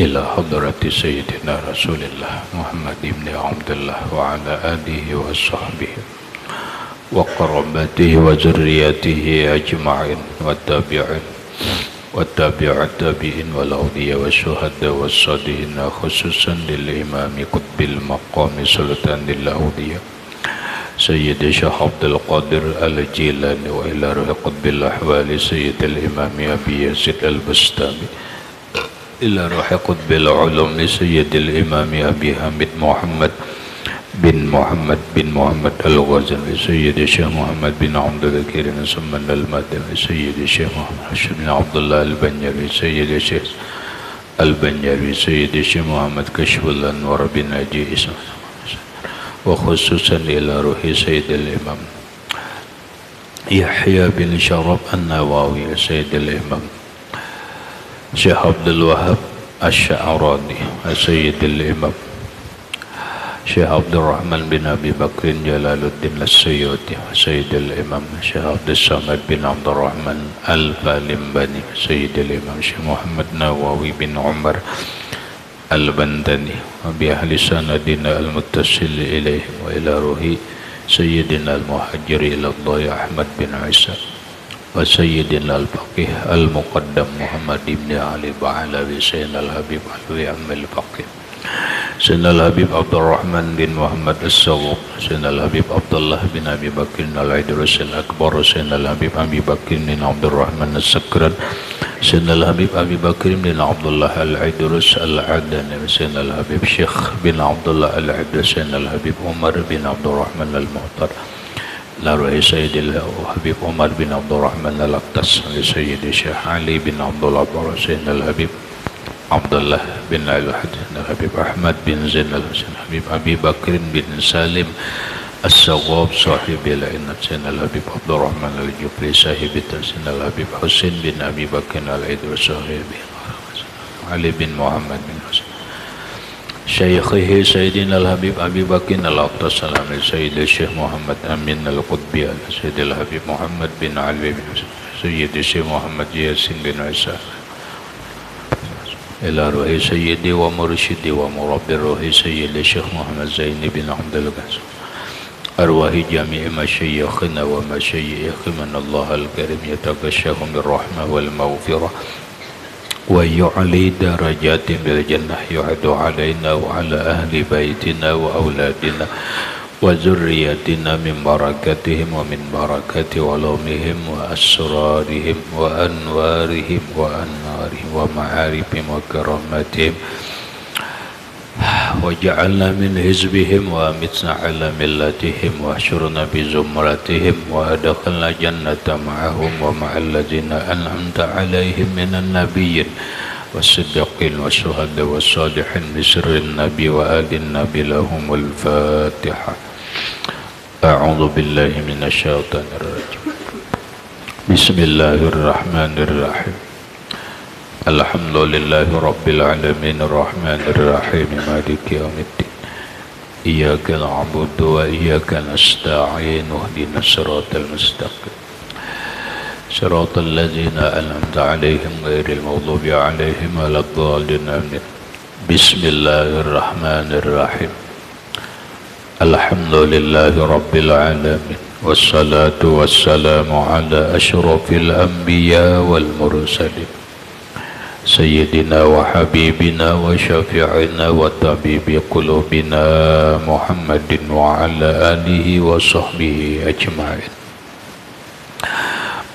إلى حضرة سيدنا رسول الله محمد بن عبد الله وعلى آله وصحبه وقربته وذريته أجمعين والتابع التابعين والأولياء والشهداء والصالحين خصوصا للإمام قطب المقام سلطان الأولياء سيد الشيخ عبد القادر الجيلاني وإلى روح قطب الأحوال سيد الإمام أبي يزيد البستامي إلى روح قطب العلوم سيد الإمام أبي حميد محمد بن محمد الغزالي سيد الشيخ محمد بن عبد الكريم سمن المدني سيد الشيخ محمد بن عبد الله البنجري سيد الشيخ البنجري سيد الشيخ محمد كشف الأنوار بن أجي إسماعيل وخصوصا إلى روح سيد الإمام يحيى بن شرف النووي سيد الإمام شيخ عبد الوهاب الشعراني سيد الإمام شيخ عبد الرحمن بن أبي بكر جلال الدين السيوطي سيد الإمام شيخ عبد الصمد بن عبد الرحمن الفالمباني سيد الإمام شيخ محمد نووي بن عمر البندني وبأهل سندنا المتصل إليه وإلى روح سيدنا المهاجر إلى الله أحمد بن عيسى وسيدنا الفقيه المقدم محمد بن علي بعلوي سيدنا الحبيب علوي عم الفقيه سيدنا الحبيب عبد الرحمن بن محمد الصغير سيدنا الحبيب عبد الله بن أبي بكر العيدروس الأكبر سيدنا الحبيب أبي بكر بن عبد الرحمن السكران سيدنا الحبيب أبي بكر بن عبد الله العيدروس العدني سيدنا الحبيب شيخ بن عبد الله العيدروس سيدنا الحبيب عمر بن عبد الرحمن المعطر لروي سيد الحبيب عمر بن عبد الرحمن الأقدس لسيد الشيخ علي بن عبد الله سيدنا الحبيب عبد الله بن الحد الحبيب أحمد بن زين الحبيب أبي بكر بن سالم الصواب صاحب العنب سيدنا الحبيب عبد الرحمن الجبري صاحب سيدنا الحبيب حسين بن أبي بكر العيدروس صاحب علي بن محمد بن حسين شيخه سيدنا الحبيب أبي بكر الأقدس سلام سيد الشيخ محمد أمين القطبي سيد الحبيب محمد بن علي بن حسين سيد الشيخ محمد ياسين بن عيسى إلى روح سيدي ومرشدي ومربي روح سيد الشيخ محمد زين بن عبد الغازي أرواح جميع مشايخنا ومشايخ من الله الكريم يتغشاهم بالرحمة والمغفرة ويعلي درجات بالجنة يعد علينا وعلى أهل بيتنا وأولادنا وذريتنا من بركاتهم ومن بركات علومهم وأسرارهم وأنوارهم وأنارهم ومعارفهم وكراماتهم وجعلنا من حزبهم وأمتنا على ملتهم واحشرنا بزمرتهم وأدخلنا جنة معهم ومع الذين أنعمت عليهم من النبيين والصديقين والشهداء والصالحين بسر النبي وآل النبي لهم الفاتحة. أعوذ بالله من الشيطان الرجيم. بسم الله الرحمن الرحيم. الحمد لله رب العالمين الرحمن الرحيم مالك يوم الدين إياك نعبد وإياك نستعين اهدنا الصراط المستقيم صراط الذين أنعمت عليهم غير المغضوب عليهم ولا الضالين آمين. بسم الله الرحمن الرحيم. الحمد لله رب العالمين والصلاة والسلام على أشرف الأنبياء والمرسلين سيدنا وحبيبنا وشفيعنا وطبيب قلوبنا محمد وعلى آله وصحبه أجمعين.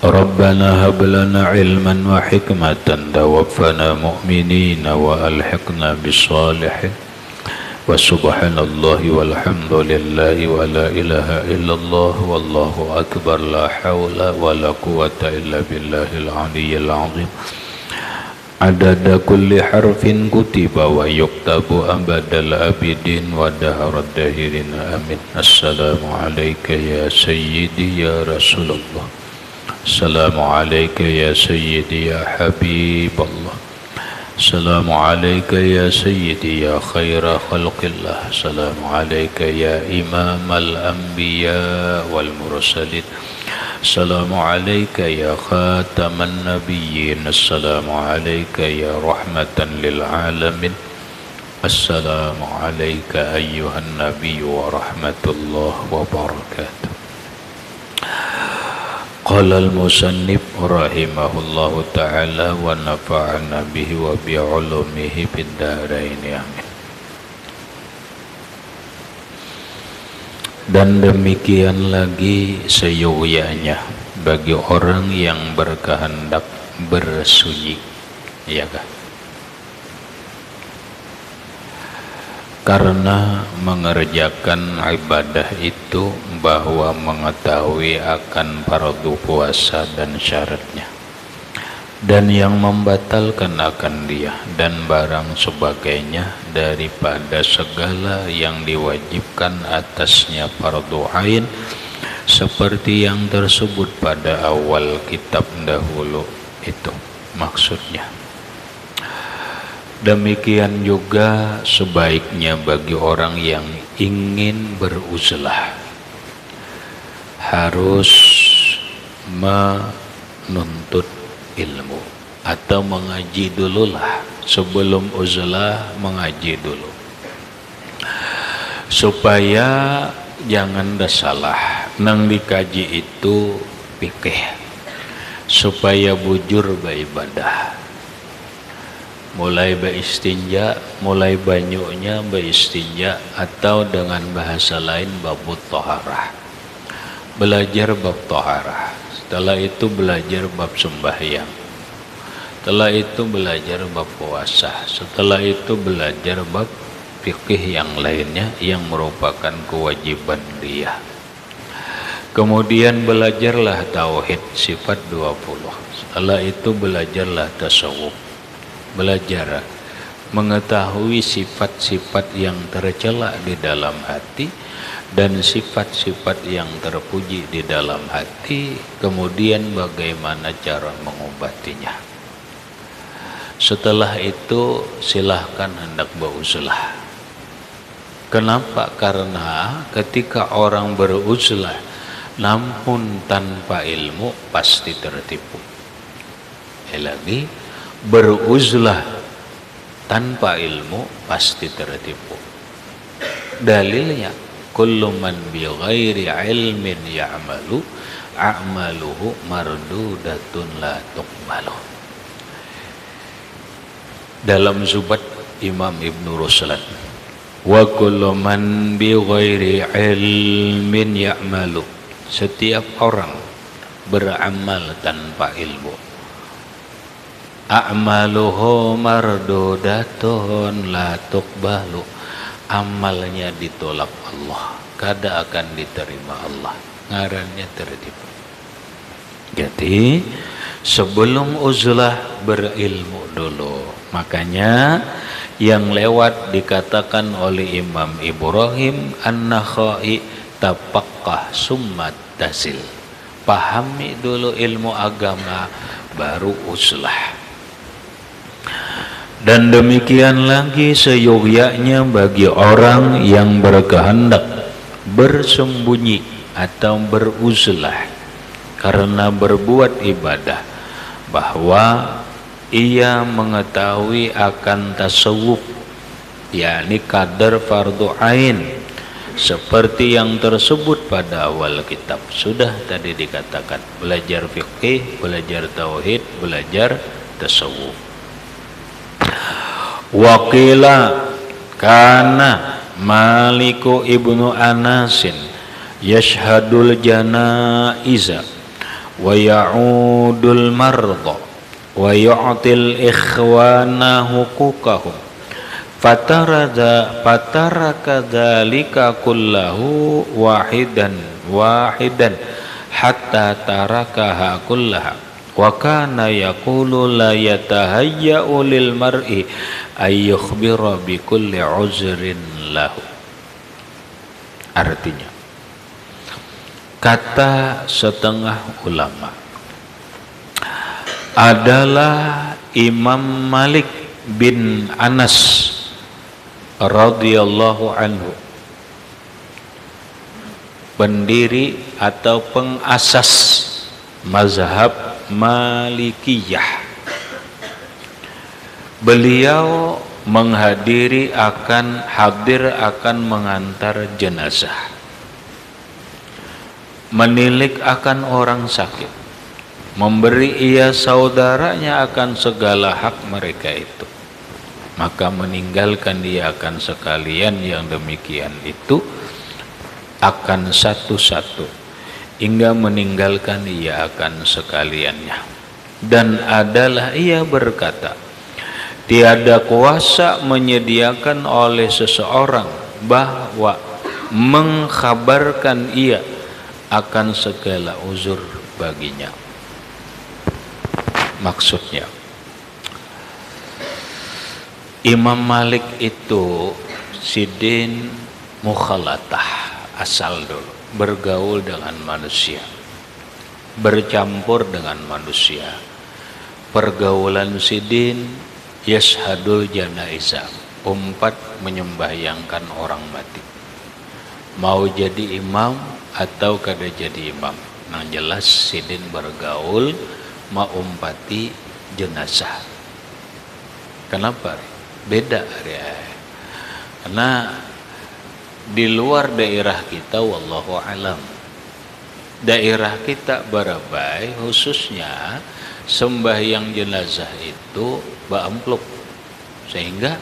ربنا هب لنا علما وحكمة توفنا مؤمنين وألحقنا بالصالحين وسبحان الله والحمد لله ولا إله إلا الله والله أكبر لا حول ولا قوة إلا بالله العلي العظيم عدد كل حرف كتب ويكتب أبد الآبدين ودهر الداهرين آمين. السلام عليك يا سيدي يا رسول الله. السلام عليك يا سيدي يا حبيب الله. السلام عليك يا سيدي يا خير خلق الله. السلام عليك يا إمام الأنبياء والمرسلين Assalamu alayka ya khataman nabiyyin. Assalamu alayka ya rahmatan lil alamin. Assalamu alayka ayyuhan nabiyyu wa rahmatullahi wa barakatuh. Qala al-musannif rahimahullahu ta'ala wa nafa'ana bihi wa bi'ulumihi fid dharain amin. Dan demikian lagi seyogyanya bagi orang yang berkehendak bersunyi, ya kan? Karena mengerjakan ibadah itu bahwa mengetahui akan fardu puasa dan syaratnya, dan yang membatalkan akan dia dan barang sebagainya daripada segala yang diwajibkan atasnya fardu ain, seperti yang tersebut pada awal kitab dahulu itu maksudnya. Demikian juga sebaiknya bagi orang yang ingin beruzlah harus menuntut ilmu atau mengaji dululah. Sebelum uzlah mengaji dulu supaya jangan ada salah nang dikaji itu fikih, supaya bujur beribadah. Mulai beristinja, mulai banyunya beristinja, atau dengan bahasa lain babut toharah. Belajar bab toharah, setelah itu belajar bab sembahyang, setelah itu belajar bab puasa, setelah itu belajar bab fikih yang lainnya yang merupakan kewajiban dia. Kemudian belajarlah tauhid sifat 20. Setelah itu belajarlah tasawuf. Belajar mengetahui sifat-sifat yang tercela di dalam hati dan sifat-sifat yang terpuji di dalam hati, kemudian bagaimana cara mengobatinya. Setelah itu silahkan hendak beruzlah. Kenapa? Karena ketika orang beruzlah namun tanpa ilmu pasti tertipu. Lagi beruzlah tanpa ilmu pasti tertipu. Dalilnya kullu man bi ghairi ilmin ya'malu a'maluhu mardudatun la tuqbalu. Dalam Zubat Imam Ibnu Ruslan, wa kullu man bi ghairi ilmin ya'malu, setiap orang beramal tanpa ilmu, a'maluhu mardudatun la tuqbalu, amalnya ditolak Allah, kada akan diterima Allah, ngarannya tertipu. Jadi sebelum uzlah berilmu dulu. Makanya yang lewat dikatakan oleh Imam Ibrahim An-Nakhai, tafaqqah summa tasil, pahami dulu ilmu agama baru uzlah. Dan demikian lagi seyogyanya bagi orang yang berkehendak bersembunyi atau beruzlah karena berbuat ibadah, bahwa ia mengetahui akan tasawuf, yakni kadar fardu ain, seperti yang tersebut pada awal kitab. Sudah tadi dikatakan belajar fikih, belajar tauhid, belajar tasawuf. Waqila kana Maliku ibnu Anasin yashhadul janaiza wa ya'udul marda wa yu'til ikhwana huquqahum fataraka dzalika kullahu wahidan hatta tarakaha kullaha wa kana yaqulu la yatahayya'u lil mar'i ay yukhbira bi kulli uzrin lahu. Artinya, kata setengah ulama adalah Imam Malik bin Anas radhiyallahu anhu, pendiri atau pengasas mazhab Malikiyah. Beliau hadir akan mengantar jenazah, menilik akan orang sakit, memberi ia saudaranya akan segala hak mereka itu, maka meninggalkan dia akan sekalian yang demikian itu akan satu-satu hingga meninggalkan ia akan sekaliannya. Dan adalah ia berkata, tiada kuasa menyediakan oleh seseorang bahwa mengkhabarkan ia akan segala uzur baginya. Maksudnya, Imam Malik itu sidin mukhalatah, asal dulu bergaul dengan manusia, bercampur dengan manusia. Pergaulan sidin yashhadul janaiza, menyembahyangkan orang mati. Mau jadi imam atau kada jadi imam, yang jelas sidin bergaul umpati jenazah. Kenapa? Beda ya. Karena di luar daerah kita, wallahu alam, daerah kita Barabai khususnya sembahyang jenazah itu amplop, sehingga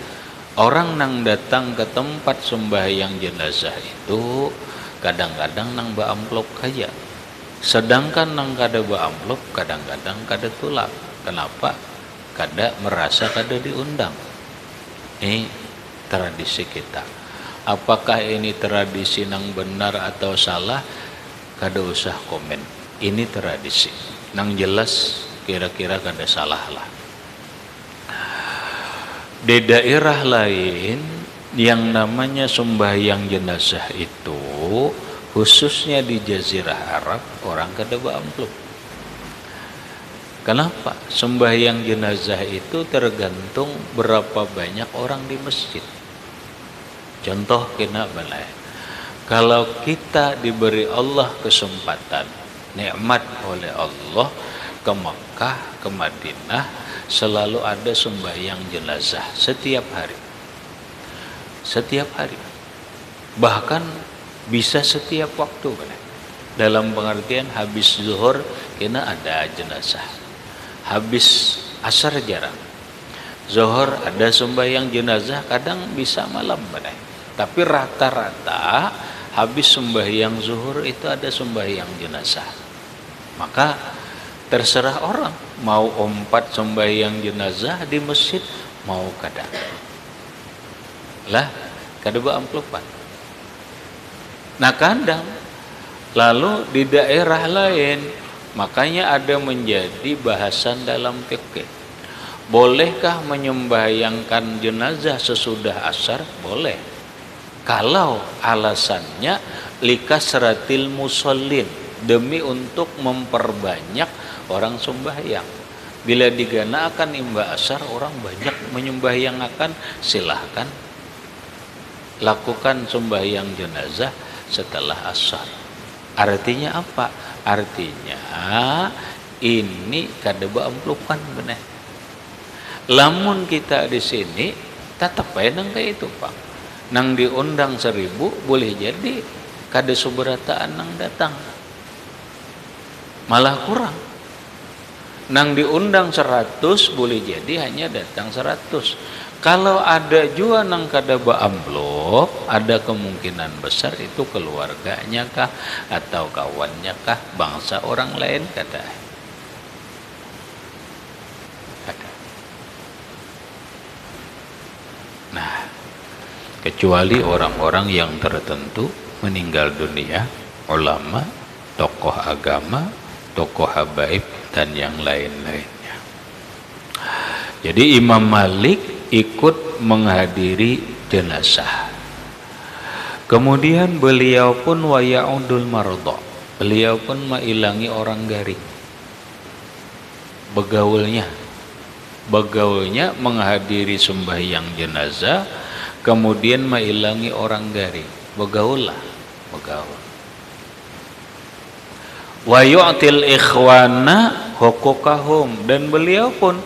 orang nang datang ke tempat sembahyang jenazah itu kadang-kadang nang amplop aja, sedangkan nang kada amplop kadang-kadang kada tulak. Kenapa? Kada merasa kada diundang. Ini tradisi kita. Apakah ini tradisi nang benar atau salah? Kada usah komen. Ini tradisi nang jelas kira-kira kada salah lah. Di daerah lain yang namanya sembahyang jenazah itu, khususnya di Jazirah Arab, orang kada amplop. Kenapa? Sembahyang jenazah itu tergantung berapa banyak orang di masjid. Contoh kena balai, kalau kita diberi Allah kesempatan, nikmat oleh Allah ke Makkah, ke Madinah, selalu ada sembahyang jenazah setiap hari. Setiap hari. Bahkan bisa setiap waktu. Dalam pengertian habis zuhur kena ada jenazah. Habis asar jarang. Zuhur ada sembahyang jenazah, kadang bisa malam. Tapi rata-rata habis sembahyang zuhur itu ada sembahyang jenazah. Maka terserah orang mau sembahyang jenazah di masjid, mau kada lah, kada amplopan. Nah kadang lalu di daerah lain, makanya ada menjadi bahasan dalam fikih. Bolehkah menyembahyangkan jenazah sesudah asar? Boleh, kalau alasannya likasratil musallin, demi untuk memperbanyak orang sembahyang. Bila digana akan imba asar, orang banyak menyembahyangkan, silahkan lakukan sembahyang jenazah setelah asar. Artinya apa? Artinya ini kada amplupan benar. Lamun kita di sini tetap aja nang kayak itu Pak. Nang diundang 1000 boleh jadi kada seberataan nang datang. Malah kurang. Nang diundang 100 boleh jadi hanya datang 100. Kalau ada juga nang kada amplop, ada kemungkinan besar itu keluarganya kah atau kawannya kah, bangsa orang lain kada. Nah, kecuali orang-orang yang tertentu meninggal dunia, ulama, tokoh agama, tokoh habaib dan yang lain-lainnya. Jadi Imam Malik ikut menghadiri jenazah. Kemudian beliau pun waya'udul marudha. Beliau pun mailangi orang garing. Begaulnya menghadiri sembahyang jenazah, kemudian mailangi orang garing. Begaul. wa yu'til ikhwana hukukahum, dan beliau pun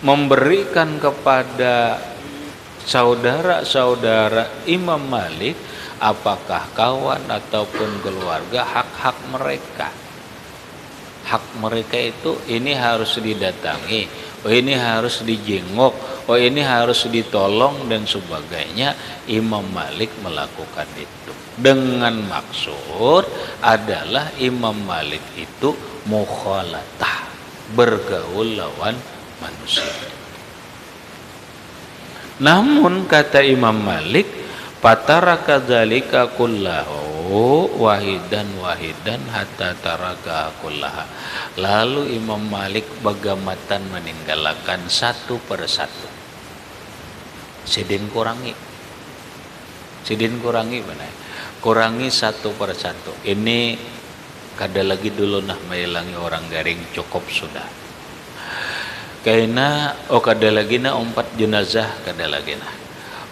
memberikan kepada saudara-saudara Imam Malik, apakah kawan ataupun keluarga, hak-hak mereka. Hak mereka itu ini harus didatangi, oh ini harus dijenguk, oh ini harus ditolong dan sebagainya. Imam Malik melakukan itu dengan maksud adalah Imam Malik itu mukhalatah, bergaul lawan manusia. Namun kata Imam Malik, pataraka dzalika kullahu wahidan hatta taraka kullaha. Lalu Imam Malik begamatan meninggalkan satu persatu. Sidin kurangi benar. Kurangi satu persatu. Ini kada lagi dulu nah mailangi orang garing, cukup sudah. Kaina kada lagi na 4 jenazah, kada lagi nah.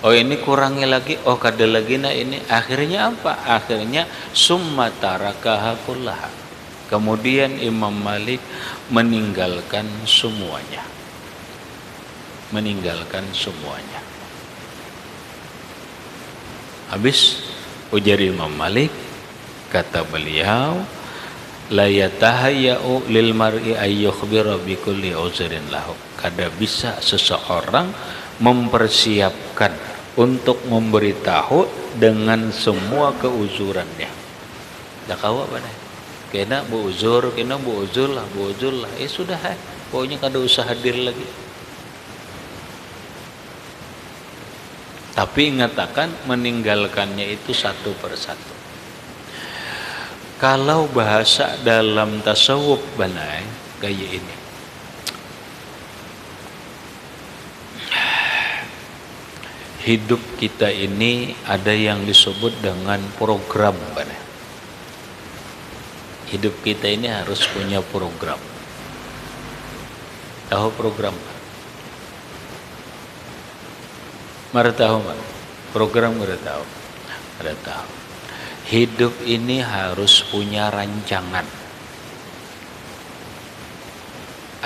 Oh ini kurangi lagi, oh kada lagi nah ini. Akhirnya apa? Akhirnya summa tarakaha kullaha. Kemudian Imam Malik meninggalkan semuanya. Habis ujar Imam Malik, kata beliau, la yatahayya'u lil mar'i ay yukhbira bi kulli uzrin lahu. Kada bisa seseorang mempersiapkan untuk memberitahu dengan semua keuzurannya. Dah kau apa dah? Kena buuzur lah. Sudah pokoknya kada usah hadir lagi. Tapi ingatakan meninggalkannya itu satu persatu. Kalau bahasa dalam tasawuf banai kayak ini. Hidup kita ini ada yang disebut dengan program banai. Hidup kita ini harus punya program. Tahu program? Mara tahu mana? Program mara tahu. Ada tahu. Hidup ini harus punya rancangan.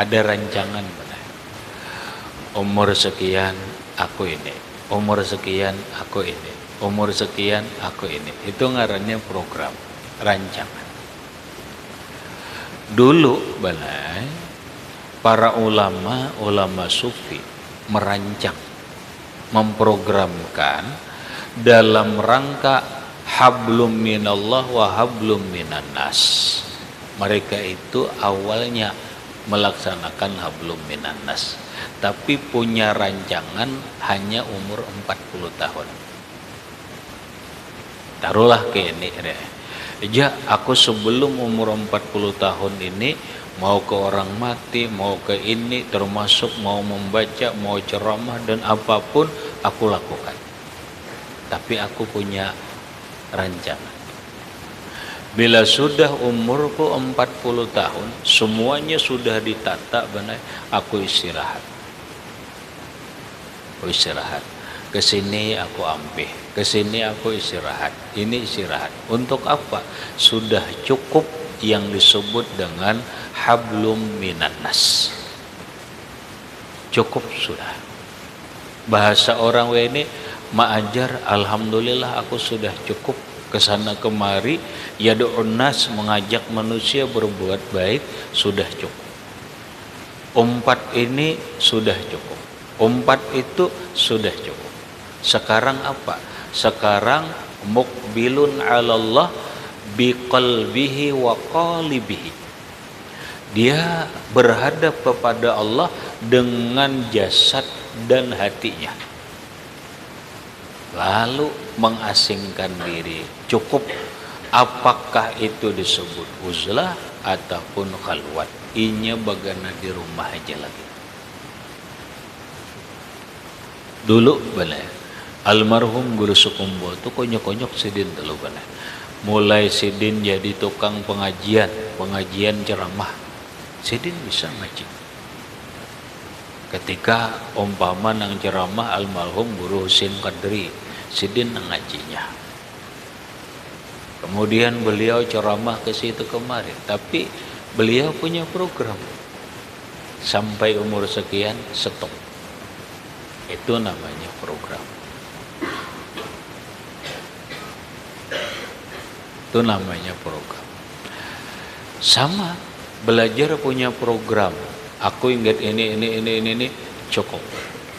Ada rancangan benar. Umur sekian aku ini. Umur sekian aku ini. Umur sekian aku ini. Itu ngarannya program, rancangan. Dulu benar para ulama sufi merancang, memprogramkan dalam rangka hablum minallah wa hablum minan nas. Mereka itu awalnya melaksanakan hablum minan nas, tapi punya rancangan hanya umur 40 tahun. Taruhlah ke ini deh. Ya, aku sebelum umur 40 tahun ini mau ke orang mati, mau ke ini, termasuk mau membaca, mau ceramah dan apapun aku lakukan. Tapi aku punya rancangan. Bila sudah umurku 40 tahun, semuanya sudah ditata benar, aku istirahat. Ke sini aku ambil, ke sini aku istirahat. Ini istirahat. Untuk apa? Sudah cukup yang disebut dengan hablum minan nas. Cukup sudah. Bahasa orang ini ma'ajar, alhamdulillah aku sudah cukup. Kesana kemari yad'un nas, mengajak manusia berbuat baik, sudah cukup. 4 ini sudah cukup. 4 itu sudah cukup. Sekarang apa? Sekarang muqbilun 'alallah biqalbihi wa qalibihi. Dia berhadap kepada Allah dengan jasad dan hatinya. Lalu mengasingkan diri. Cukup. Apakah itu disebut uzlah ataupun khalwat? Inya bagana di rumah aja lagi. Dulu benar. Almarhum Guru Sukumbo itu konyok-konyok Sidin dulu benar. Mulai Sidin jadi tukang pengajian ceramah. Sidin bisa ngaji. Ketika umpama nang ceramah almarhum Guru Husin Qadri, Sidin nang ngajinya. Kemudian beliau ceramah ke situ kemarin, tapi beliau punya program. Sampai umur sekian stop. Itu namanya program. Itu namanya program. Sama, belajar punya program. Aku ingat ini cukup.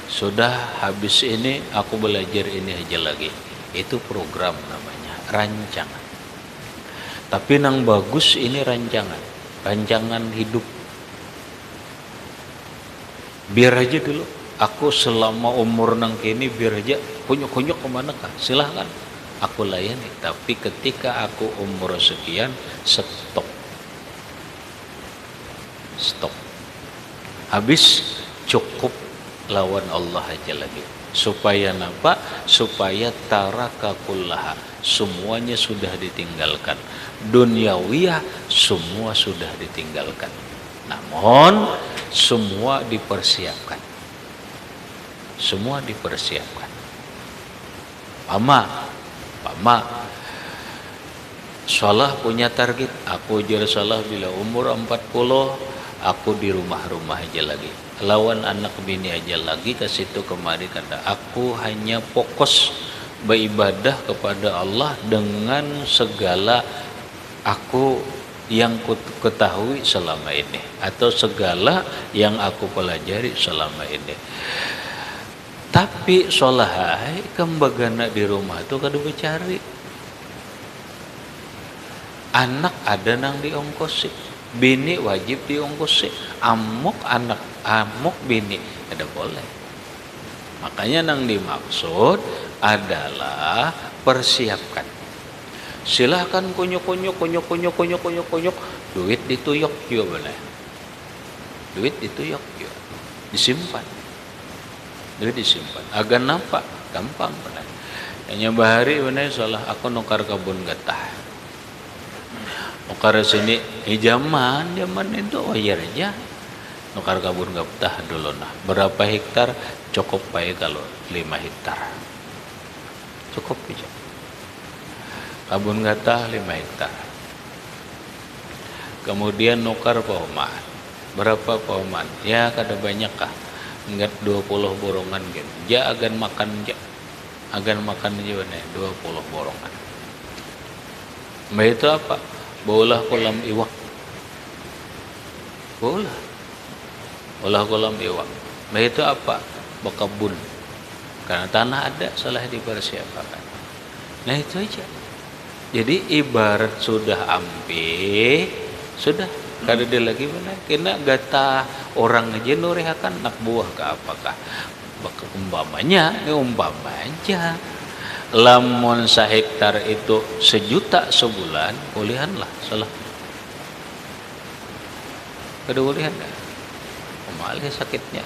Sudah habis ini aku belajar ini aja lagi. Itu program namanya, rancangan. Tapi nang bagus ini rancangan hidup. Biar aja dulu, aku selama umur nang kini biar aja kunyuk-kunyuk kemana kah? Silahkan, aku layani. Tapi ketika aku umur sekian, stop. Habis, cukup lawan Allah aja lagi. Supaya apa? Supaya taraka kullaha, semuanya sudah ditinggalkan. Duniawiyah semua sudah ditinggalkan. Namun semua dipersiapkan. Semua dipersiapkan. Pama, Salah punya target. Aku ujar salah bila umur 40, aku di rumah aja lagi. Lawan anak bini aja lagi ke situ kemari, kata aku hanya fokus beribadah kepada Allah dengan segala aku yang ketahui selama ini atau segala yang aku pelajari selama ini. Tapi solahai kembagana di rumah itu kada bercari. Anak ada nang diongkosi, bini wajib diongkosi. Amuk anak, amuk bini kada boleh. Makanya nang dimaksud adalah persiapkan. Silahkan kunyuk, duit dituyok juga boleh. Duit dituyok juga, disimpan. Duit disimpan. Agan nampak gampang benar. Hanya bahari benar salah aku nukar kebun getah. Nukar sini zaman itu wajar aja. Nukar kebun getah dulu nah. Berapa hektar cukup baik kalau 5 hektar. Cukup aja. Kebun getah 5 hektar. Kemudian nukar pohon. Berapa pohon? Ya kada banyak kah? Enggak 20 borongan gitu. Ja agan makan ja. Agan makan aja benar 20 borongan. Mbak itu apa? Bola kolam iwak. Bola kolam iwak. Mbak itu apa? Bekebun. Karena tanah ada, salah dipersiapkan. Nah itu aja. Jadi ibarat sudah ampe, sudah kada ada lagi mana. Kena gata orang aja nurehakan nak buah ke apakah. Umpamanya, ini umpama aja. Lamun sehektar itu 1 juta sebulan, kulihanlah salah. Kada kulihan dah. Malih sakitnya.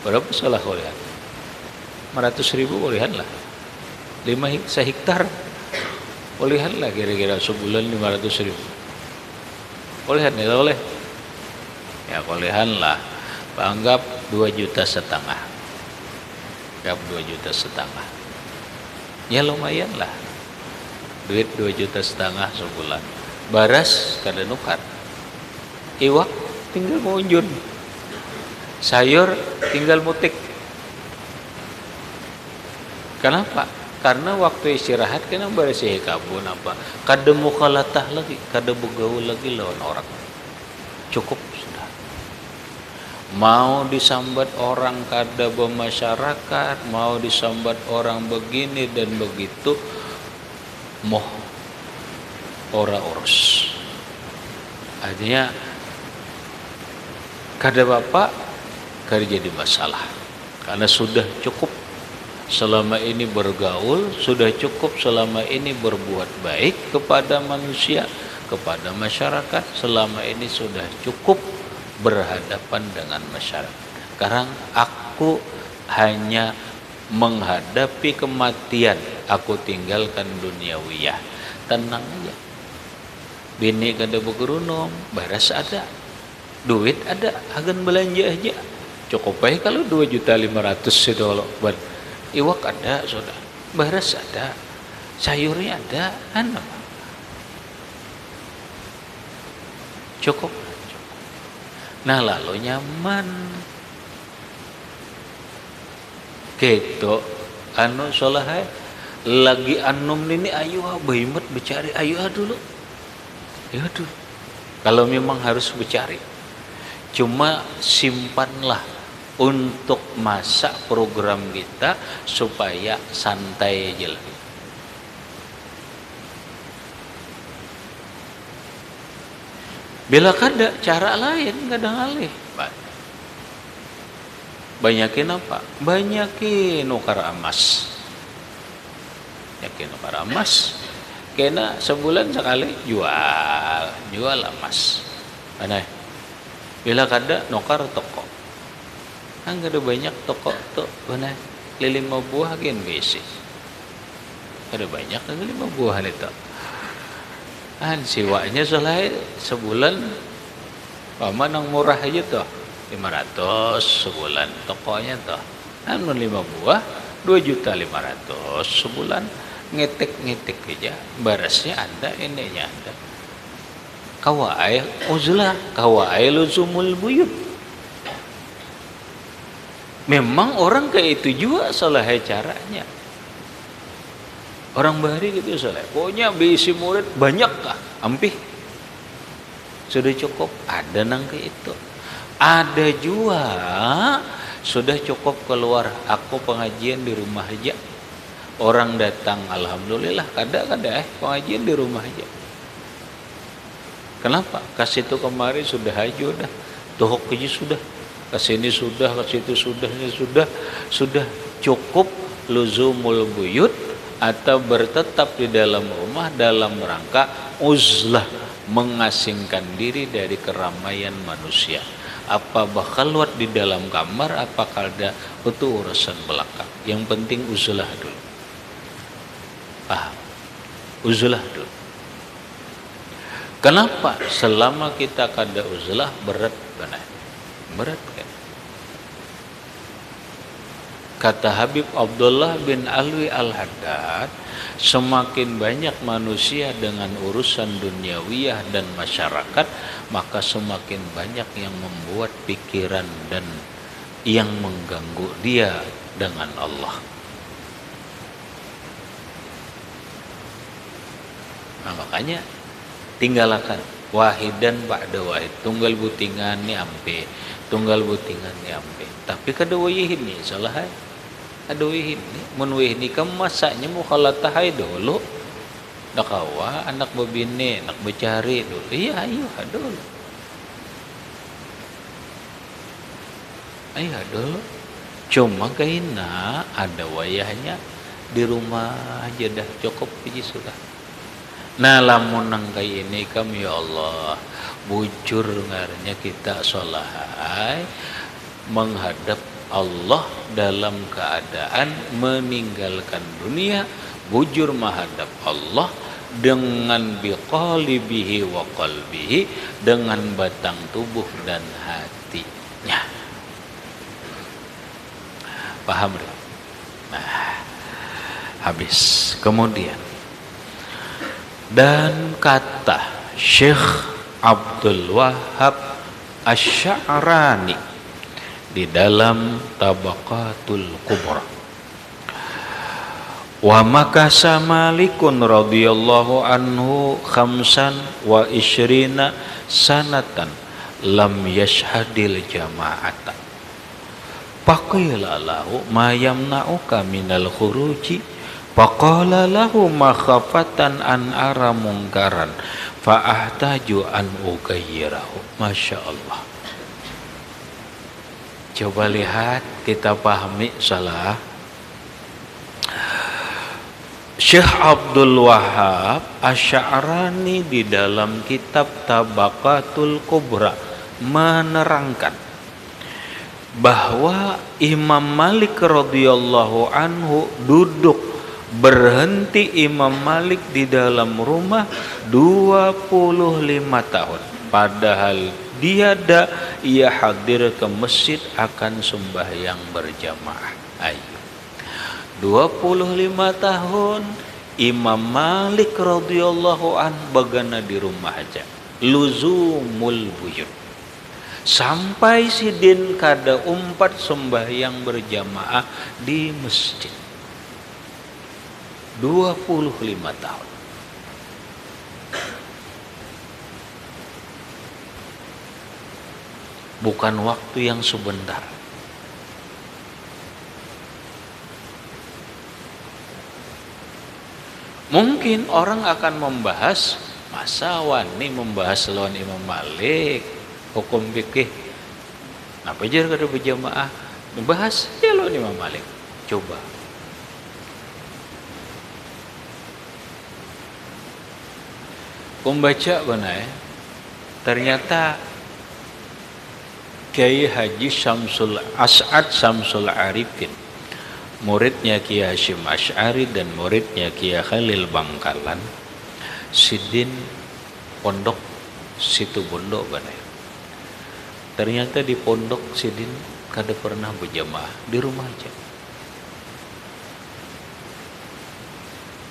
Berapa salah kulihan? 500.000 kulihan lah. 5 sehektar. Kulihan lah kira-kira sebulan 500.000. Kulihan ya boleh. Ya kulihan lah. Anggap 2,5 juta. Anggap 2,5 juta. Ya lumayan lah. Duit 2,5 juta sebulan. Baras kada nukar. Iwak tinggal mengunjun. Sayur tinggal mutik. Kenapa? Karena waktu istirahat kena bersih kabun apa. Kada mukhalatah lagi, kada bergaul lagi lawan orang. Cukup sudah. Mau disambat orang kada bermasyarakat, mau disambat orang begini dan begitu, moh ora urus. Artinya kada bapak kada jadi masalah. Karena sudah cukup selama ini bergaul, sudah cukup selama ini berbuat baik kepada manusia, kepada masyarakat, selama ini sudah cukup berhadapan dengan masyarakat. Sekarang aku hanya menghadapi kematian, aku tinggalkan duniawiyah. Tenang aja. Bini kada bergerunung, baras ada, duit ada, agan belanja aja. Cukup baik kalau 2,5 juta itu loh. Iwak ada, sudah. Baras ada. sayurnya ada, cukup. Nah lalu nyaman gitu soleh lagi anum ini ayo behimet bercari ayo dulu kalau memang harus bercari, cuma simpanlah untuk masa program kita supaya santai aja lah. Bila kada cara lain kadang alih. Banyakin apa? Banyakin nukar emas. Yakin nukar emas. Kena sebulan sekali jual emas. Mana? Bila kada nukar toko. Kan kada banyak toko tuh, mana? 5 buah gen besi. Kada banyak 5 buah itu. Siwanya selai sebulan paman yang murah aja tuh 500 sebulan tokonya tuh 5 buah 2.500.000 sebulan ngetik aja barasnya ada ininya ada kawai uzlah kawai luzumul buyut. Memang orang kayak itu juga salah caranya. Orang bahari gitu salah. Pokoknya bisi murid banyak kah? Ampih. Sudah cukup. Ada nang kayak itu. Ada juga sudah cukup keluar. Aku pengajian di rumah aja. Orang datang, alhamdulillah. Kada pengajian di rumah aja. Kenapa? Kasih itu kemarin sudah aja dah. Tohok aja sudah. Kesini sudah, kesitu sudah cukup luzumul buyut atau bertetap di dalam rumah dalam rangka uzlah mengasingkan diri dari keramaian manusia. Apa bakal keluar di dalam kamar, apa kada itu urusan belakang. Yang penting uzlah dulu. Paham? Uzlah dulu. Kenapa? Selama kita kada uzlah berat benar. Berat kan? Kata Habib Abdullah bin Alwi Al-Haddad, semakin banyak manusia dengan urusan duniawiyah dan masyarakat, maka semakin banyak yang membuat pikiran dan yang mengganggu dia dengan Allah. Nah, makanya tinggalkan wahidan ba'da wahid, tunggal butingan ni ampe, tunggal butingan ni ampe. Tapi kada wayihin ni salah hai. Aduh ini menwihni kam masaknya mukhalatah dulu. Dakawa anak bebini, anak becari dulu. Iya ayo dulu. Ayo dulu. Cuma kaina ada wayahnya di rumah aja dah cukup aja sudah. Nah lamun nang kaya ini kami ya Allah bujur ngarnya kita solahai menghadap Allah dalam keadaan meninggalkan dunia, bujur menghadap Allah dengan biqalibihi wa qalbihi, dengan batang tubuh dan hatinya. Paham? Nah, habis. Kemudian dan kata Syekh Abdul Wahhab Asy-Sya'rani di dalam Tabaqatul Kubra, wa makasa Malikun radhiyallahu anhu 25 sanatan lam yashhadil jama'ata faqila lahu ma yamna'uka minal khuruji faqala lahu makhafatan an ara munkaran fa ahtaju an ugayyirahu. Masya Allah. Coba lihat, kita pahami salah. Syekh Abdul Wahhab Asy-Sya'rani di dalam kitab Tabaqatul Kubra menerangkan bahwa Imam Malik radhiyallahu anhu duduk berhenti Imam Malik di dalam rumah 25 tahun. Padahal ia hadir ke masjid akan sembahyang berjamaah. Ayo. 25 tahun Imam Malik radhiyallahu an bagana di rumah aja luzumul buyut sampai sidin kada umpat sembahyang berjamaah di masjid 25 tahun. Bukan waktu yang sebentar. Mungkin orang akan membahas, masa wani membahas lawan Imam Malik hukum fikih, apa aja kada berjamaah, membahas ya lawan Imam Malik. Coba membaca benar, ternyata Kiai Haji Syamsul As'ad Syamsul Arifin, muridnya Kiai Hasyim Asy'ari dan muridnya Kiai Khalil Bangkalan, sidin pondok situ Bondo benar. Ternyata di pondok sidin kada pernah berjamaah, di rumah aja.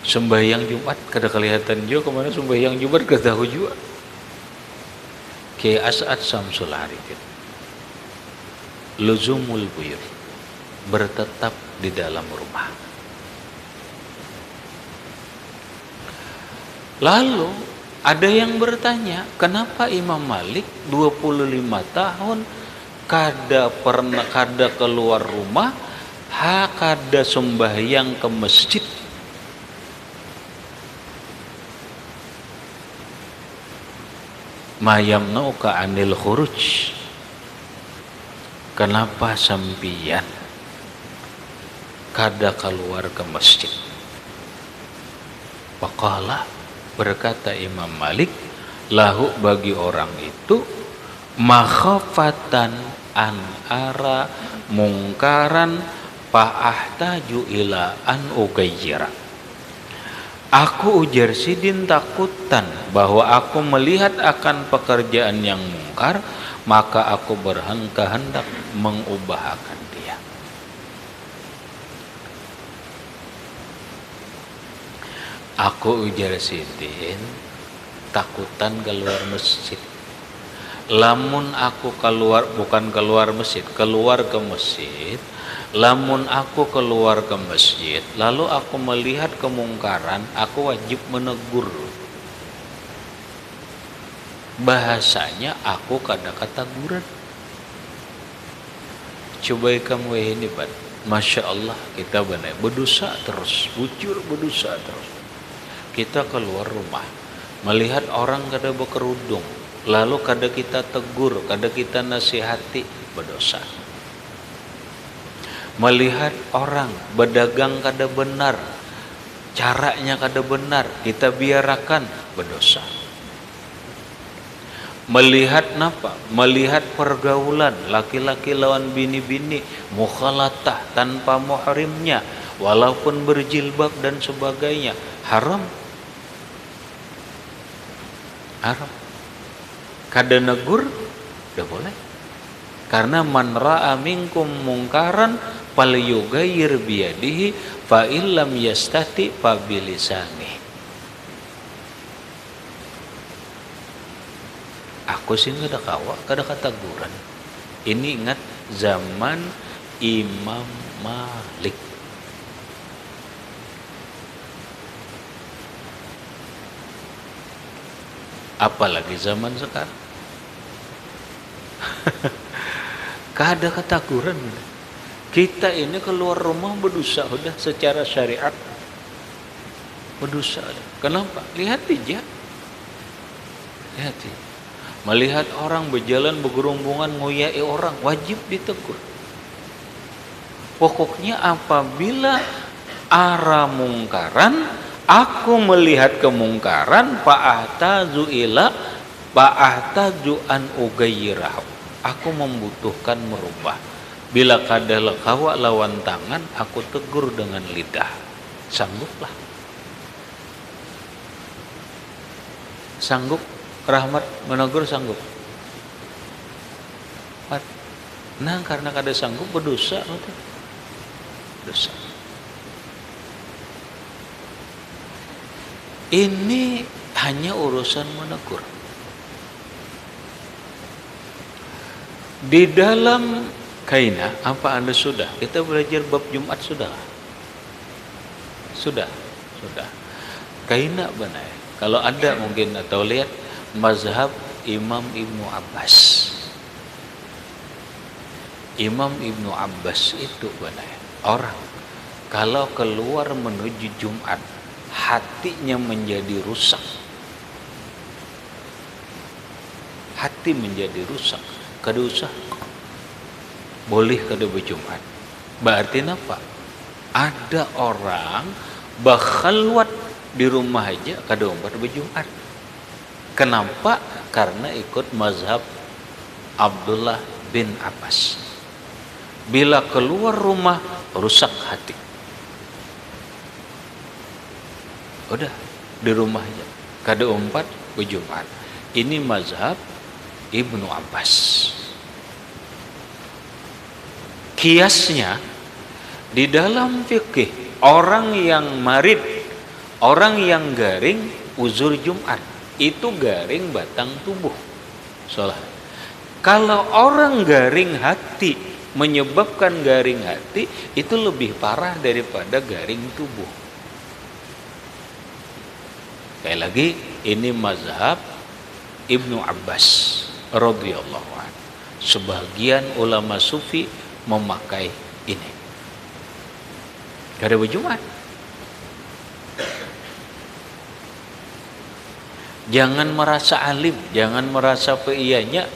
Sembahyang Jumat kada kelihatan juga kemana sembahyang Jumat kada tahu juga. Kiai As'ad Syamsul Arifin luzumul buyut, bertetap di dalam rumah. Lalu ada yang bertanya, kenapa Imam Malik 25 tahun kada keluar rumah, kada sembahyang ke masjid? Mayamnauka anil khuruj, kenapa sampian kada keluar ke masjid? Faqala, berkata Imam Malik, lahu bagi orang itu makhafatan an ara mungkaran fa'ahtaju ila an ugayyira. Aku ujar sidin takutan bahwa aku melihat akan pekerjaan yang mungkar, maka aku berkehendak mengubahkan dia. Aku ujar sidin takutan keluar masjid. Lamun aku keluar, bukan keluar masjid, keluar ke masjid. Lamun aku keluar ke masjid, lalu aku melihat kemungkaran, aku wajib menegur. Bahasanya aku kada kataguran. Coba kamu ini Pak, Masya Allah kita benar berdosa terus, bujur berdosa terus. Kita keluar rumah, melihat orang kada berkerudung, lalu kada kita tegur, kada kita nasihati, berdosa. Melihat orang berdagang kada benar, caranya kada benar, kita biarkan, berdosa. Melihat napa? Melihat pergaulan laki-laki lawan bini-bini, mukhalatah tanpa muhrimnya, walaupun berjilbab dan sebagainya, haram. Haram. Kada negur, tidak boleh. Karena man ra'a minkum mungkaran falyughayyir biyadihi fa illam yastati fa bilisanihi. Aku sih kada kawa, kada kataguran. Ini ingat zaman Imam Malik. Apalagi zaman sekarang. Kada kataguran. Kita ini keluar rumah berdosa sudah secara syariat. Berdosa. Kenapa? Lihat aja. Lihat aja. Melihat orang berjalan bergerombongan ngoyai orang, wajib ditegur. Pokoknya apabila ara mungkaran, aku melihat kemungkaran, fa'ahtaju an ugayyirahu. Aku membutuhkan merubah. Bila kada lekawa lawan tangan, aku tegur dengan lidah. Sangguplah. Sanggup Rahmat menegur, sanggup. Nah, karena kada sanggup berdosa, dosa. Ini hanya urusan menegur. Di dalam kainah, apa Anda sudah? Kita belajar bab Jumat sudah. Sudah. Kainah benar. Kalau Anda mungkin atau lihat mazhab Imam Ibnu Abbas. Imam Ibnu Abbas itu benar. Orang kalau keluar menuju Jumat, hatinya menjadi rusak. Hati menjadi rusak. Kada usah. Boleh kada berjumat. Berarti apa? Ada orang bakhalwat di rumah aja kada umpat berjumat. Kenapa? Karena ikut mazhab Abdullah bin Abbas. Bila keluar rumah rusak hati. Udah di rumah aja kada umpat berjumat. Ini mazhab Ibnu Abbas. Kiasnya di dalam fikih, orang yang marid, orang yang garing uzur Jumat itu garing batang tubuh. Salah. Kalau orang garing hati menyebabkan garing hati itu lebih parah daripada garing tubuh. Sekali lagi, ini mazhab Ibnu Abbas radhiyallahu anhu. Sebagian ulama sufi memakai ini. Kada berjumat. Jangan merasa alim, jangan merasa peiyanya.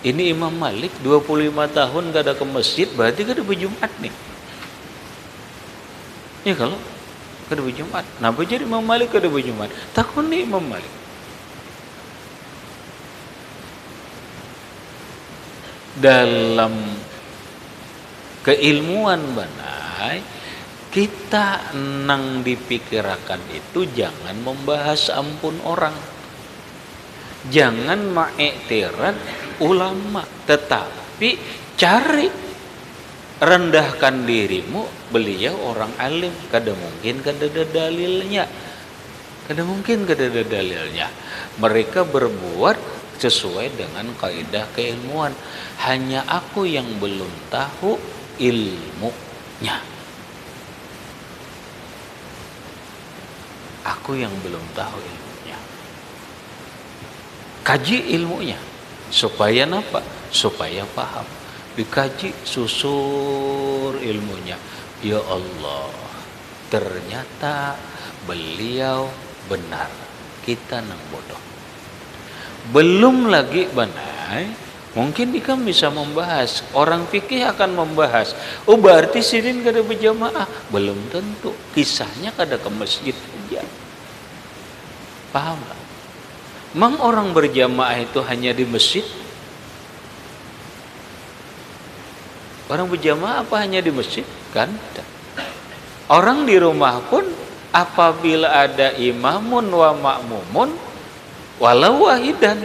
Ini Imam Malik 25 tahun kada ke masjid, berarti kada berjumat nih. Ya kalau kada berjumat, kenapa jadi Imam Malik kada berjumat? Takut nih Imam Malik. Dalam keilmuan banai, kita nang dipikirkan itu jangan membahas ampun orang, jangan mengiktirad ulama, tetapi cari rendahkan dirimu. Beliau orang alim, kada mungkin kada ada dalilnya, kada mungkin kada ada dalilnya. Mereka berbuat sesuai dengan kaidah keilmuan. Hanya aku yang belum tahu ilmunya. Aku yang belum tahu ilmunya. Kaji ilmunya. Supaya apa? Supaya paham. Dikaji, susur ilmunya. Ya Allah, ternyata beliau benar. Kita nang bodoh. Belum lagi banai, mungkin ikam bisa membahas. Orang fikih akan membahas. Oh berarti sirin kada berjamaah. Belum tentu. Kisahnya kada ke masjid saja. Paham tak? Memang orang berjamaah itu hanya di masjid? Orang berjamaah apa hanya di masjid? Kan? Orang di rumah pun apabila ada imamun wa ma'mumun walau wahidan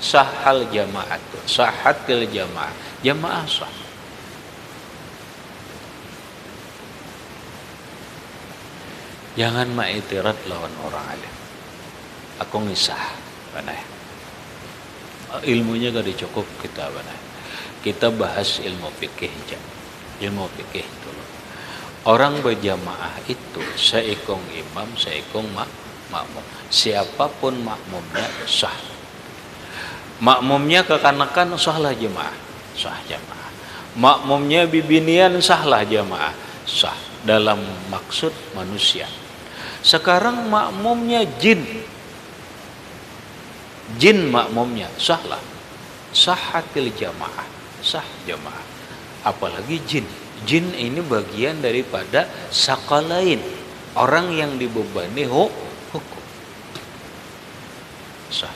sahal jamaat, sahatil jamaah, jamaah sah. Jangan ma'itirat lawan orang alim. Aku ngisah, banai. Ilmunya gak dicukup kita, banai. Kita bahas ilmu fikih aja. Ilmu fikih dulu. Orang berjamaah itu seikong imam, seikong makmum. Siapapun makmumnya sah. Makmumnya kekanakan sahlah jamaah, sah jamaah. Makmumnya bibinian sahlah jamaah, sah. Dalam maksud manusia. Sekarang makmumnya jin makmumnya sahlah, sahatil jamaah, sah jamaah. Apalagi jin ini bagian daripada sakalain, orang yang dibebani hukum, sah.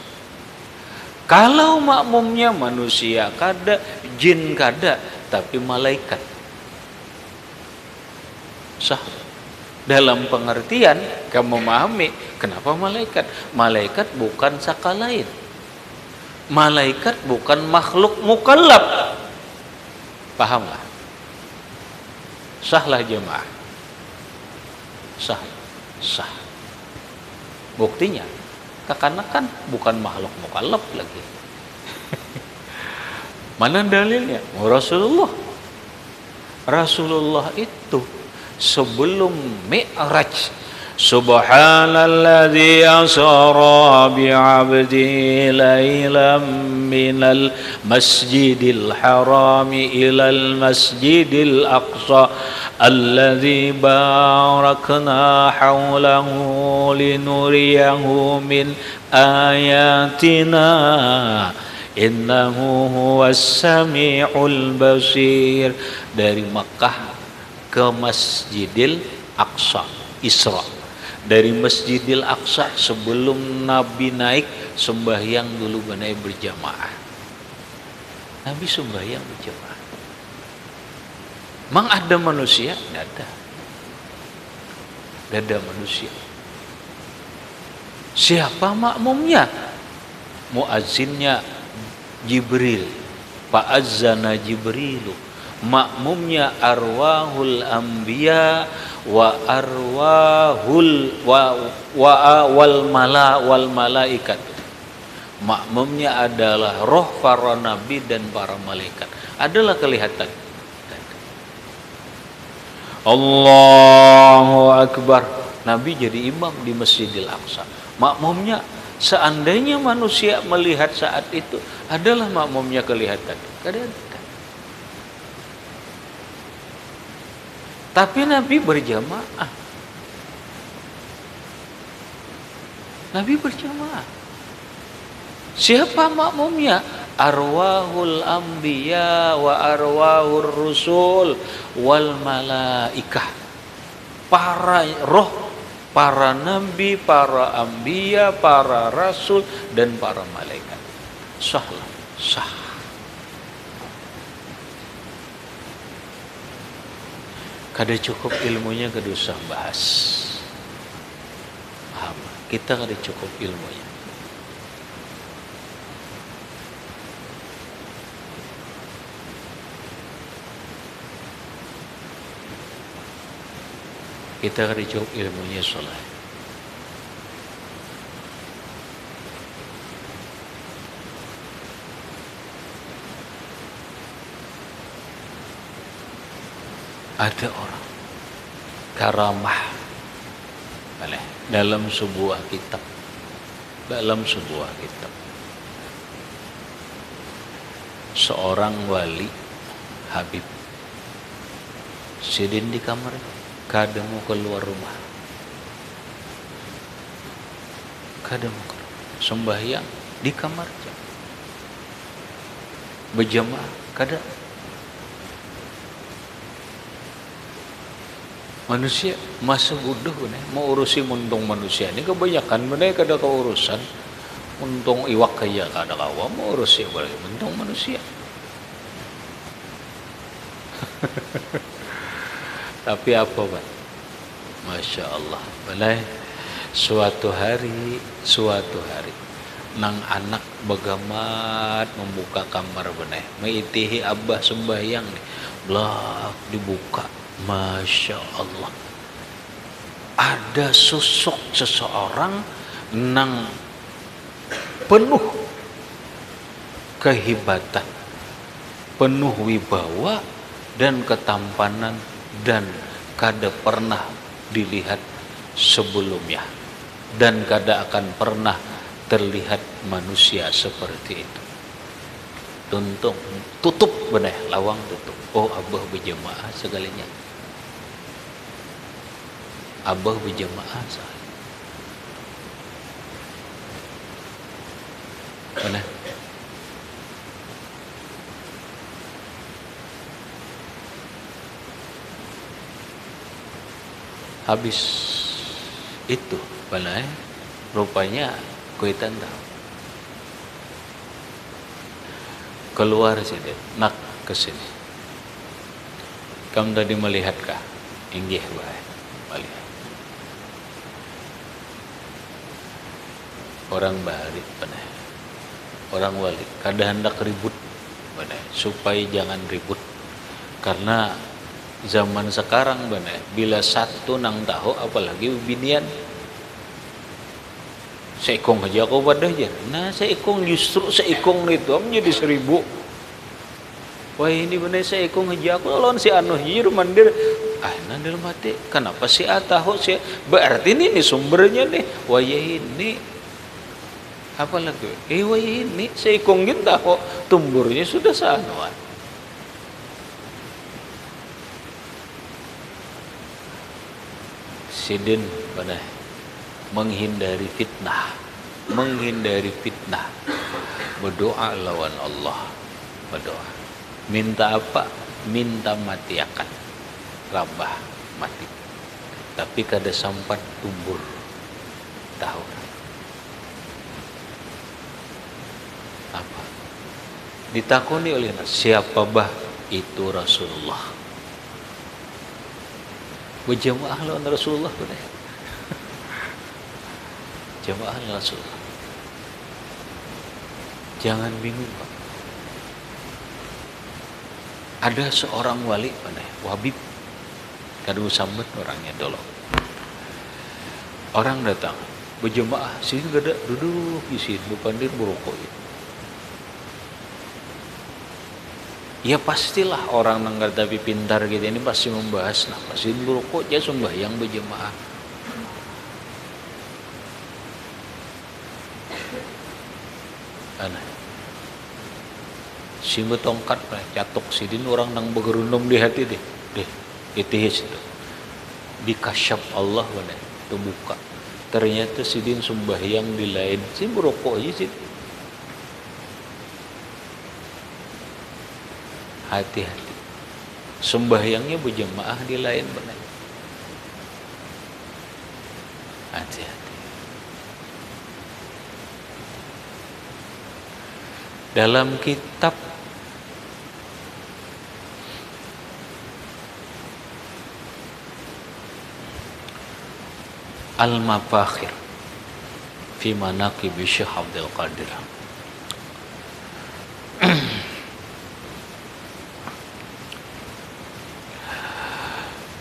Kalau makmumnya manusia kada, jin kada, tapi malaikat, sah. Dalam pengertian kamu memahami kenapa malaikat? Malaikat bukan sakalain. Malaikat bukan makhluk mukallaf. Pahamlah? Sahlah jemaah. Sah. Buktinya, karena kan bukan makhluk mukallaf lagi. Mana dalilnya? Rasulullah itu sebelum Mi'raj, Subhanalladzi asra bi'abdi laylan minal masjidil harami ilal masjidil aqsa alladzi barakna hawlahu linuriyahu min ayatina innahu huwas sami'ul basir. Dari Makkah ke Masjidil Aqsa, Isra. Dari Masjidil Aqsa sebelum Nabi naik, sembahyang dulu benar berjamaah. Nabi sembahyang berjamaah. Mang ada manusia? Tidak ada. Tidak ada manusia. Siapa makmumnya? Muazzinnya Jibril. Fa'azzana Jibrilu. Makmumnya arwahul anbiya wa arwahul wal malaikat. Makmumnya adalah roh para nabi dan para malaikat. Adalah kelihatan. Allahu Akbar. Nabi jadi imam di Masjidil Aqsa. Makmumnya, seandainya manusia melihat saat itu, adalah makmumnya kelihatan. Kadang-kadang. Tapi Nabi berjamaah. Nabi berjamaah. Siapa makmumnya? Arwahul anbiya wa arwahur rusul wal malaikah. Para roh, para nabi, para anbiya, para rasul dan para malaikat. Sahlah, sah. Kada cukup ilmunya kada usah bahas. Paham? Kita kada cukup ilmunya. Kita kada cukup ilmunya soalnya. Ada orang karamah dalam sebuah kitab, seorang wali Habib sidin di kamar, kada mau keluar rumah, kada mau keluar, sembahyang di kamar berjamaah kada. Manusia masa bodoh nih, mau urusi muntung manusia ini kebanyakan benar kada keurusan untung iwak kaya kada kawa mau urusi boleh muntung manusia. Tapi apa Pak? Masya Allah, balai suatu hari nang anak begamat membuka kamar benar, meitihi abah sembahyang nih, blak dibuka. Masya Allah, ada sosok seseorang nang penuh kehebatan, penuh wibawa dan ketampanan dan kada pernah dilihat sebelumnya dan kada akan pernah terlihat manusia seperti itu. Tuntung, tutup benar, lawang tutup. Oh, abah berjamaah segalanya. Abah berjamaah sahaja. Mana? Habis itu, balai rupanya kuitan tahu. Keluar sini, nak ke sini. Kamu tadi melihatkah? Inggih baik, melihat. Orang balik benar, orang wali. Kada hendak ribut benar, supaya jangan ribut. Karena zaman sekarang benar, bila satu nang tahu, apalagi binian. seikong aja aku pada aja. Nah seikong justru seikong itu menjadi 1000. Wah ini benar seikong aja aku lawan si anu hijir mandir. Nandil mati. Kenapa si ataho si? Berarti ini sumbernya nih. Wah ini apa lagi? Wah ini seikong kita kok tumburnya sudah sanuan. Sidin benar. Menghindari fitnah, berdoa lawan Allah, berdoa. Minta apa? Minta mati akan, rabah mati. Tapi kada sampat tumbur, tahu? Apa? Ditakoni oleh siapa bah itu Rasulullah. Berjamaah lawan Rasulullah benar. Jamaah Rasulullah. Jangan bingung Pak. Ada seorang wali mana? Wahbib. Kadu sambat orangnya dulu. Orang datang berjamaah, sini gak ada duduk di sini bukandir merokok. Ya pastilah orang nanggal tapi pintar gitu ini pasti membahas. Nah pasti merokok ya sembahyang berjamaah. Simba tongkat catok sidin orang nang bergerundung di hati deh itu dikasyaf Allah benar itu buka ternyata sidin sembahyang di lain si merokok aja sih hati-hati sembahyangnya berjamaah di lain benar hati-hati. Dalam kitab Al-Mafakhir fi Manaqib Syekh Abdul Qadir.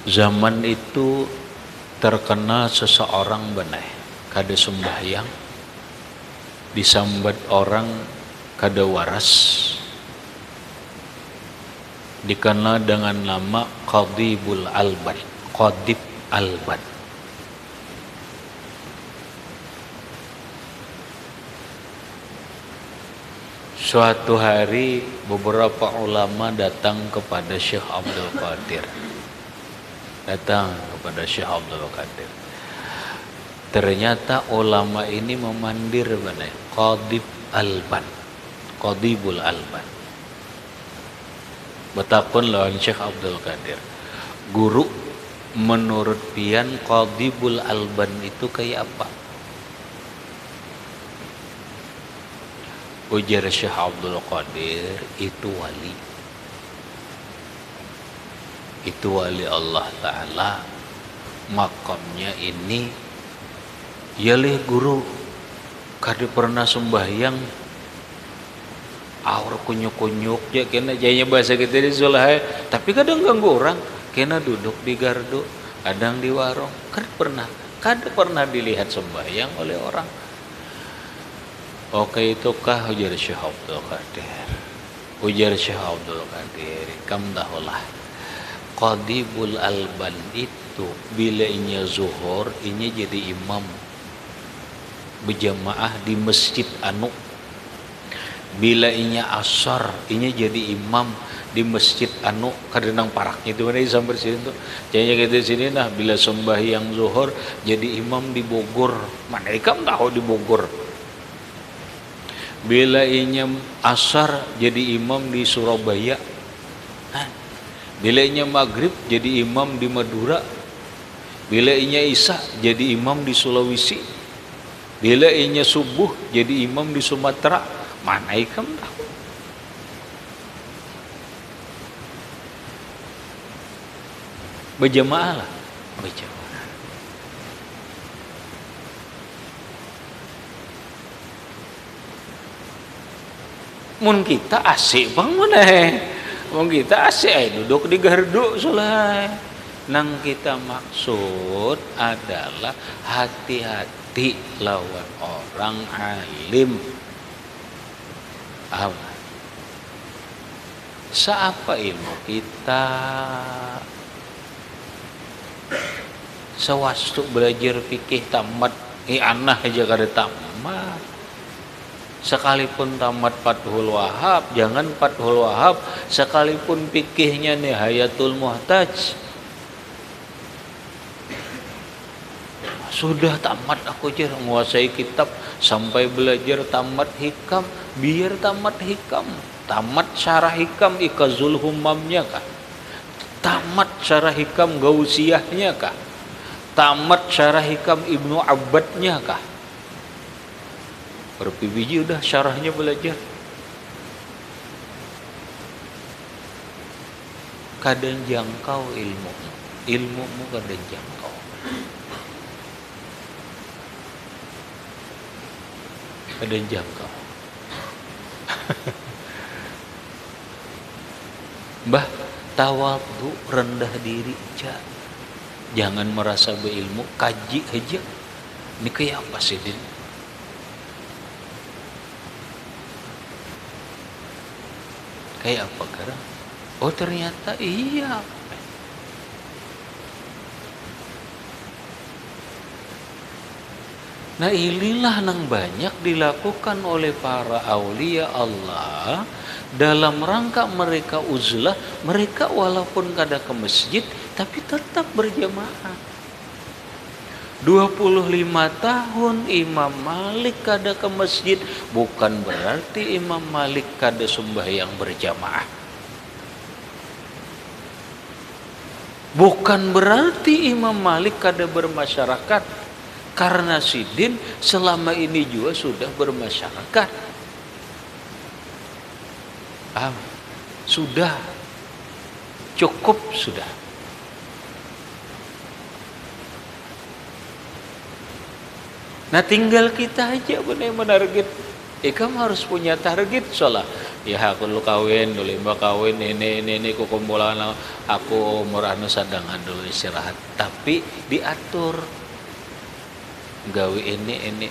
Zaman itu terkenal seseorang benar kada sembahyang disambat orang kada waras dikenal dengan nama Qadibul Alban. Qadib Alban. Suatu hari beberapa ulama datang kepada Syekh Abdul Qadir. Ternyata ulama ini memandir benar Qadib Alban. Qadibul Alban. Betakun lawan Syekh Abdul Qadir. Guru menurut pian Qadibul Alban itu kayak apa? Ujar Syekh Abdul Qadir itu wali. Itu wali Allah Ta'ala. Makamnya ini yalih guru kada pernah sembahyang aur kunyuk-kunyuk ya kena jaya bahasa kita di Zulhai tapi kadang ganggu orang kena duduk di gardu kadang di warung kada pernah dilihat sembahyang oleh orang. Oke itukah ujar Syekh Abdul Qadir. Ujar Syekh Abdul Qadir kam dahulah Qadibul Alban itu bila inya zuhur inya jadi imam berjamaah di masjid anu. Bila inya asar inya jadi imam di masjid anu kadenang paraknya itu mana sampai sini tuh jadinya kita sini nah bila sembahyang zuhur jadi imam di Bogor mana ikam tahu di Bogor. Bila inya asar jadi imam di Surabaya. Bila inya maghrib jadi imam di Madura. Bila inya isya jadi imam di Sulawesi. Bila inya subuh jadi imam di Sumatera. Mana ikam tahu? Berjamaah lah. Berjamaah. Mun kita asik bang mana? Mun kita asik duduk di gardu sulai. Nang kita maksud adalah hati-hati berbakti lawan orang alim. Paham? Seapa ilmu kita? Sewastu belajar fikih tamat, anah aja kada tamat. Sekalipun tamat Fathul Wahab, jangan Fathul Wahab, sekalipun fikihnya Nihayatul Muhtaj. Sudah tamat aku aja menguasai kitab sampai belajar tamat hikam, biar tamat hikam, tamat syarah hikam Ikazul Humamnya kah? Tamat syarah hikam Gausiyahnya kah? Tamat syarah hikam Ibnu Abbadnya kah? Berapa biji udah syarahnya belajar. Kadang jangkau ilmumu kadang jangkau. Kadang jangkau. Mbah, tawadhu, rendah diri aja. Jangan merasa berilmu, kaji aja. Ini kayak apa sih, Din? Kayak apa sekarang? Oh ternyata iya. Nah inilah yang banyak dilakukan oleh para aulia Allah dalam rangka mereka uzlah, mereka walaupun kada ke masjid tapi tetap berjamaah. 25 tahun Imam Malik kada ke masjid bukan berarti Imam Malik kada sembahyang berjamaah. Bukan berarti Imam Malik kada bermasyarakat, karena Sidin selama ini juga sudah bermasyarakat. Sudah cukup sudah. Nah tinggal kita aja benar menarget. Kamu harus punya target soalnya. Ya aku lu kawin dulu, mbak kawin ini ku kumpulan aku umur anu sadangan dulu istirahat. Tapi diatur. Gawe ini.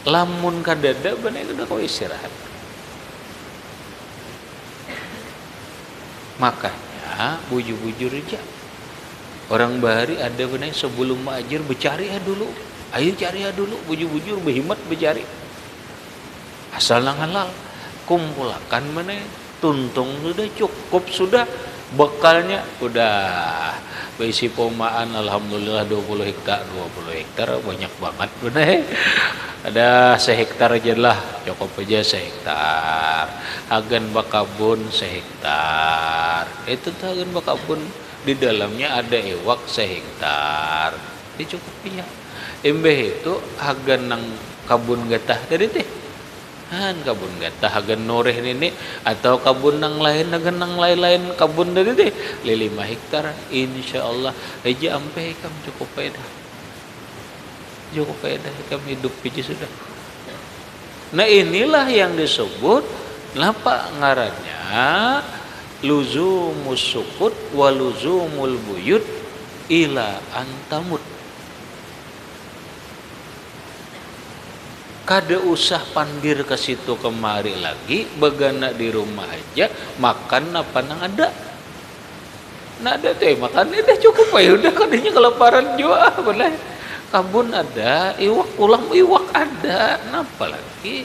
Lamun kadada benar udah kau istirahat. Makanya bujur-bujur aja. Orang bahari ada benar sebelum ma'ajir bercari dulu. Ayo cari dulu, bujur-bujur berhimat bercari. Asal nang halal, kumpulkan mana, tuntung sudah cukup sudah, bekalnya udah. Berisi pomaan alhamdulillah 20 hektar banyak banget benar. Ada 1 hektar aja lah, cukup aja 1 hektar. Agan bakabun 1 hektar. Itu tuh agan bakabun di dalamnya ada ewak 1 hektar. Ini cukup ya. Embeh itu hagan nang kabun gatah tadi teh. Kabun gatah hagan noreh ini atau kabun nang lain hagan nang lain kabun tadi teh 5 hektar insyaallah aja ampe kam cukup faedah. Cukup faedah kam hidup aja sudah. Nah inilah yang disebut napa ngarannya luzumus sukut wa luzumul buyut ila antamut. Kada usah pandir ke situ kemari lagi, begana di rumah aja, makan apa nang ada. Nah ada teh makan udah cukup ya udah kadanya kelaparan juga benar. Kabun ada, iwak pulang iwak ada, napa lagi?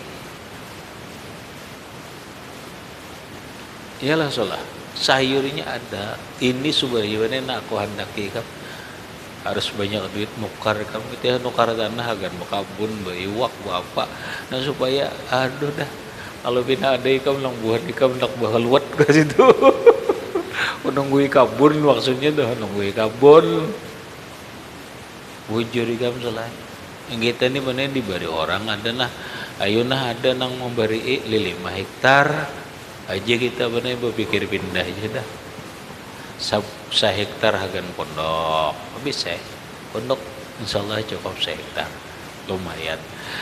Iyalah solah, sayurnya ada. Ini subhanallah aku handaki kan. Harus banyak duit nukar kamu itu nukar tanah agar makabun beiwak apa nah supaya aduh dah kalau bina ada ikam lang buat ikam nak bahaluat ke situ menunggu kabun maksudnya dah nunggu kabun bujur ikam selain yang kita ini mana diberi orang ada nah ayo nah ada nang memberi 5 hektar aja kita benar berpikir pindah aja dah 1 hektar hagan pondok bisa pondok insyaallah cukup 1 hektar lumayan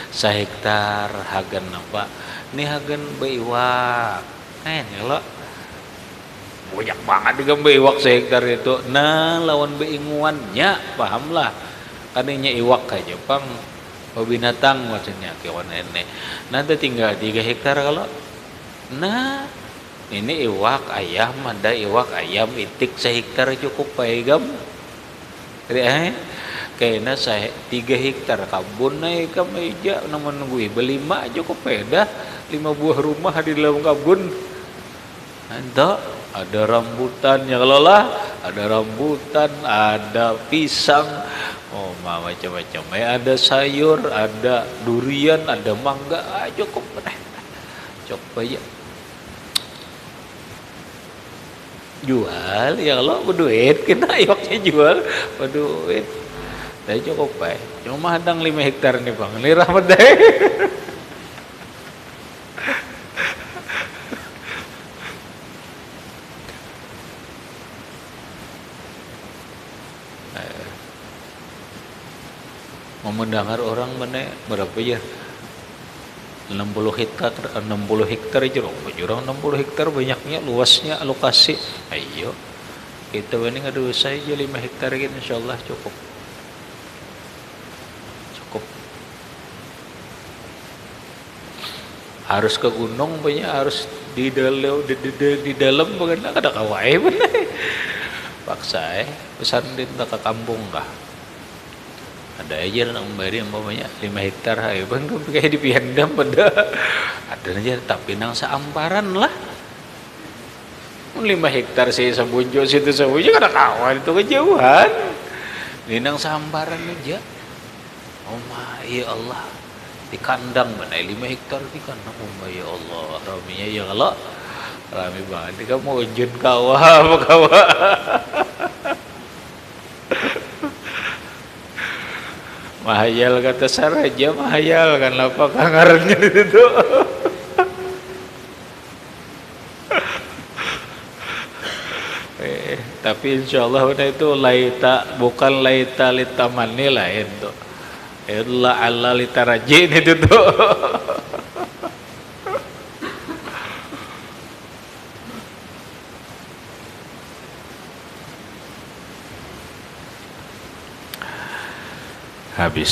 1 hektar hagan apa ini hagan beiwak lo banyak banget juga beiwak 1 hektar itu nah lawan beinguannya pahamlah Kaninya iwak aja pang binatang maksudnya kewan ini. Nanti tinggal 3 hektar kalau. Nah, ini iwak ayam, ada iwak ayam itik 1 hektar cukup paegam. Jadi kayaknya saya 3 hektar kabun naik meja namun gue beli 5 cukup peda 5 buah rumah di dalam kabun. Ada rambutan ya kalau lah, ada rambutan, ada pisang, macam-macam. Ada sayur, ada durian, ada mangga, cukup coba ya. Jual ya kalau berduit, kita iwaknya jual berduit. Dah cukup baik. Cuma hadang 5 hektar nih bang, ini rahmat deh. Mau mendengar orang mana berapa ya? 60 hektar aja orang 60 hektar banyaknya luasnya alokasi. Ayo kita ini ada usaha aja 5 hektar gitu insyaallah cukup. Harus ke gunung banyak, harus di dalam bagaimana kada kawai bener. Paksa pesan dinta ke kampung kah. Ada aja nang bari umpamanya 5 hektar ayo bang kayak di Piandam pada ada aja tapi nang seamparan lah 5 hektar sih sabunjo situ sabunjo kada kawan itu kejauhan ini nang seamparan aja. Oh my ya Allah di kandang mana 5 hektar di kandang. Oh my ya Allah raminya ya kalau rami banget kamu ujun kawah apa kawah. Mahayal kata Saraja, mahayal kan apa kangarnya itu. Tapi insyaallah itu laita bukan laita litamani lain tuh. Illa alla litarajin itu tuh. Habis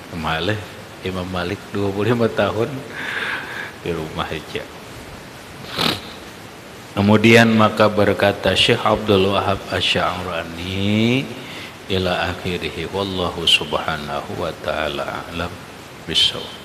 kemarin Imam Malik 25 tahun di rumah aja. Kemudian maka berkata Syekh Abdul Wahab Asy-Sya'rani ila akhirih wallahu subhanahu wa ta'ala alam bisawab.